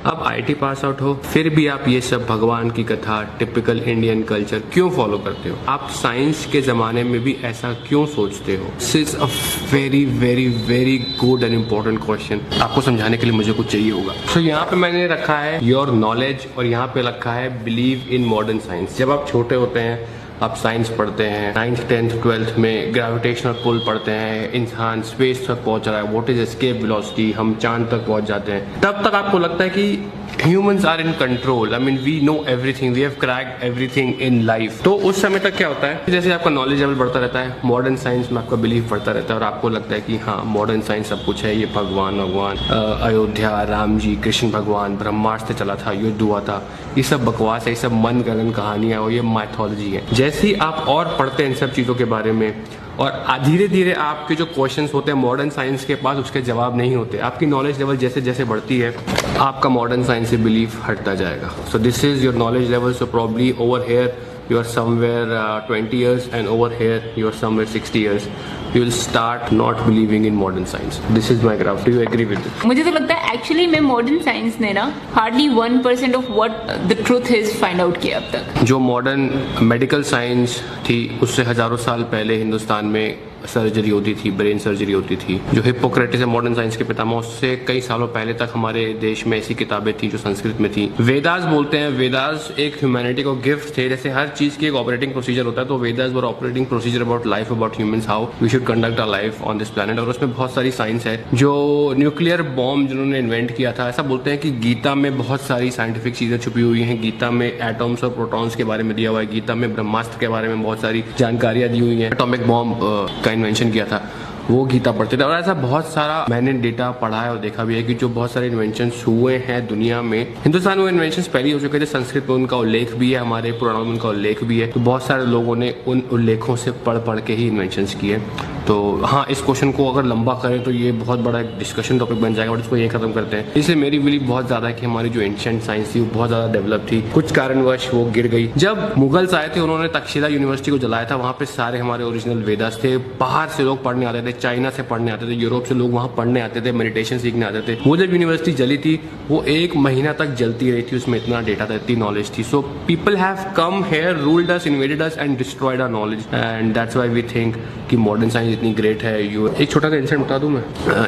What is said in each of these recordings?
आप IT pass out हो, फिर भी आप ये सब भगवान की कथा, टिपिकल इंडियन कल्चर क्यों फॉलो करते हो? आप साइंस के जमाने में भी ऐसा क्यों सोचते हो? This is a very very very good and important question. आपको समझाने के लिए मुझे कुछ चाहिए होगा। तो यहाँ पे मैंने रखा है योर नॉलेज और यहाँ पे रखा है बिलीव इन मॉडर्न साइंस। जब आप छोटे होते हैं, आप साइंस पढ़ते हैं, 9th 10th 12th में ग्रेविटेशनल पुल पढ़ते हैं, इंसान स्पेस तक पहुंच रहा है, व्हाट इज एस्केप वेलोसिटी, हम चांद तक पहुंच जाते हैं, तब तक आपको लगता है कि humans are in control, I mean we know everything, we have cracked everything in life. तो उस समय तक क्या होता है, जैसे आपका नॉलेज लेवल बढ़ता रहता है, मॉडर्न साइंस में आपका बिलीफ बढ़ता रहता है और आपको लगता है कि हाँ मॉडर्न साइंस सब कुछ है, ये भगवान अयोध्या, राम जी, कृष्ण भगवान, ब्रह्मास्त्र चला था, युद्ध हुआ था, ये सब बकवास है, ये सब मन गगन कहानियां और ये माइथोलॉजी है। जैसे ही आप और पढ़ते हैं इन सब चीज़ों के बारे में और धीरे धीरे आपके जो क्वेश्चंस होते हैं मॉडर्न साइंस के पास उसके जवाब नहीं होते, आपकी नॉलेज लेवल जैसे जैसे बढ़ती है आपका मॉडर्न साइंस से बिलीफ हटता जाएगा। So this is your knowledge level. So probably over here you are somewhere 20 years and over here you are somewhere 60 years. You will start not believing in modern science. This is my graph. Do you agree with it? मुझे तो लगता है actually में modern science ने ना hardly 1% of what the truth is find out किया अब तक। जो मॉडर्न मेडिकल साइंस थी उससे हजारों साल पहले हिंदुस्तान में सर्जरी होती थी, ब्रेन सर्जरी होती थी। जो हिप्पोक्रेटिस है मॉडर्न साइंस के पितामह, उससे कई सालों पहले तक हमारे देश में ऐसी किताबें थी जो संस्कृत में थी। वेदास बोलते हैं, वेदास एक ह्यूमैनिटी को गिफ्ट थे। जैसे हर चीज की एक ऑपरेटिंग प्रोसीजर होता है, तो Vedas were operating procedure about life, about humans, how we should conduct our life on this planet. और उसमें बहुत सारी साइंस है। जो न्यूक्लियर बॉम्ब जिन्होंने इन्वेंट किया था, ऐसा बोलते हैं कि गीता में बहुत सारी साइंटिफिक चीजें छुपी हुई हैं। गीता में एटम्स और प्रोटॉन्स के बारे में दिया हुआ है, गीता में ब्रह्मास्त्र के बारे में बहुत सारी जानकारियां दी हुई हैं। एटॉमिक बॉम्ब का इन्वेंशन किया था वो गीता पढ़ते थे। और ऐसा बहुत सारा मैंने डेटा पढ़ा है और देखा भी है कि जो बहुत सारे इन्वेंशंस हुए हैं दुनिया में, हिंदुस्तान में इन्वेंशंस पहले हो चुके थे। संस्कृत में उनका उल्लेख भी है, हमारे पुराणों में उनका उल्लेख भी है। तो बहुत सारे लोगों ने उन उल्लेखों से पढ़ पढ़ के ही इन्वेंशंस किए। तो हाँ, इस क्वेश्चन को अगर लंबा करें तो ये बहुत बड़ा एक डिस्कशन टॉपिक बन जाएगा, और इसको ये खत्म करते हैं। इसलिए मेरी बिलीव बहुत ज़्यादा है कि हमारी जो एंशिएंट साइंस थी वो बहुत ज़्यादा डेवलप थी। कुछ कारणवश वो गिर गई। जब मुगल्स आए थे उन्होंने तक्षशिला यूनिवर्सिटी को जलाया था। वहाँ पे सारे हमारे ओरिजिनल वेदास थे। बाहर से लोग पढ़ने आते थे, चाइना से पढ़ने आते थे, यूरोप से लोग वहाँ पढ़ने आते थे, मेडिटेशन सीखने आते थे। वो जब यूनिवर्सिटी जली थी वो 1 महीना तक जलती रही थी। उसमें इतना डेटा था, इतनी नॉलेज थी। So people have come here, ruled us, invaded us and destroyed our knowledge, and that's why we think कि मॉडर्न साइंस इतनी ग्रेट है। एक छोटा सा इंसिडेंट बता दूं मैं।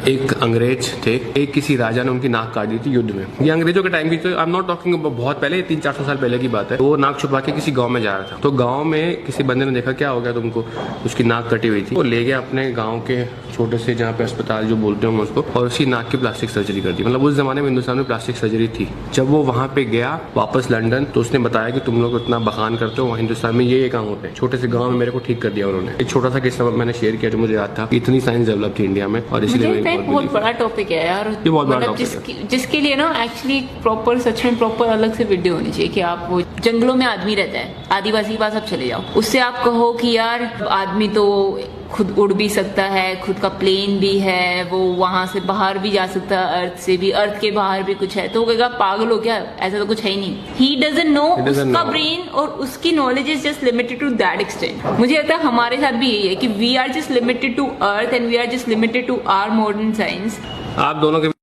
एक अंग्रेज थे, एक किसी राजा ने उनकी नाक काट दी थी युद्ध में। ये अंग्रेजों के टाइम की, तो आई एम नॉट टॉकिंग बहुत पहले, 300-400 साल पहले की बात है। वो नाक छुपा के किसी गांव में जा रहा था। तो गांव में किसी बंदे ने देखा, क्या हो गया तुमको? उसकी नाक कटी हुई थी। वो ले गया अपने गाँव के छोटे से जहाँ पे अस्पताल जो बोलते हैं उसको, और उसकी नाक की प्लास्टिक सर्जरी कर दी। मतलब उस जमाने में हिंदुस्तान में प्लास्टिक सर्जरी थी। जब वो वहाँ पे गया वापस लंदन, तो उसने बताया कि तुम लोग इतना बखान करते हो, हिंदुस्तान में ये काम होते हैं। छोटे से गाँव में मेरे को ठीक कर दिया उन्होंने। एक छोटा सा किस्सा मैंने शेयर किया जो मुझे याद था। इतनी साइंस डेवलप थी इंडिया में, और इसलिए बहुत बड़ा टॉपिक है यार। ये बहुत बड़ा टॉपिक है जिसके लिए ना एक्चुअली प्रॉपर, सच में प्रॉपर अलग से वीडियो होनी चाहिए। कि आप वो जंगलों में आदमी रहता है, आदिवासी के पास आप चले जाओ, उससे आप कहो कि यार आदमी तो खुद उड़ भी सकता है, खुद का प्लेन भी है, वो वहां से बाहर भी जा सकता है, अर्थ से भी, अर्थ के बाहर भी कुछ है। तो वो कहेगा पागल हो क्या, ऐसा तो कुछ है ही नहीं। ही डजंट नो, उसका ब्रेन और उसकी knowledge is just limited to that extent. मुझे लगता है हमारे साथ भी यही है कि we are just limited to earth and we are just limited to our modern science. आप दोनों के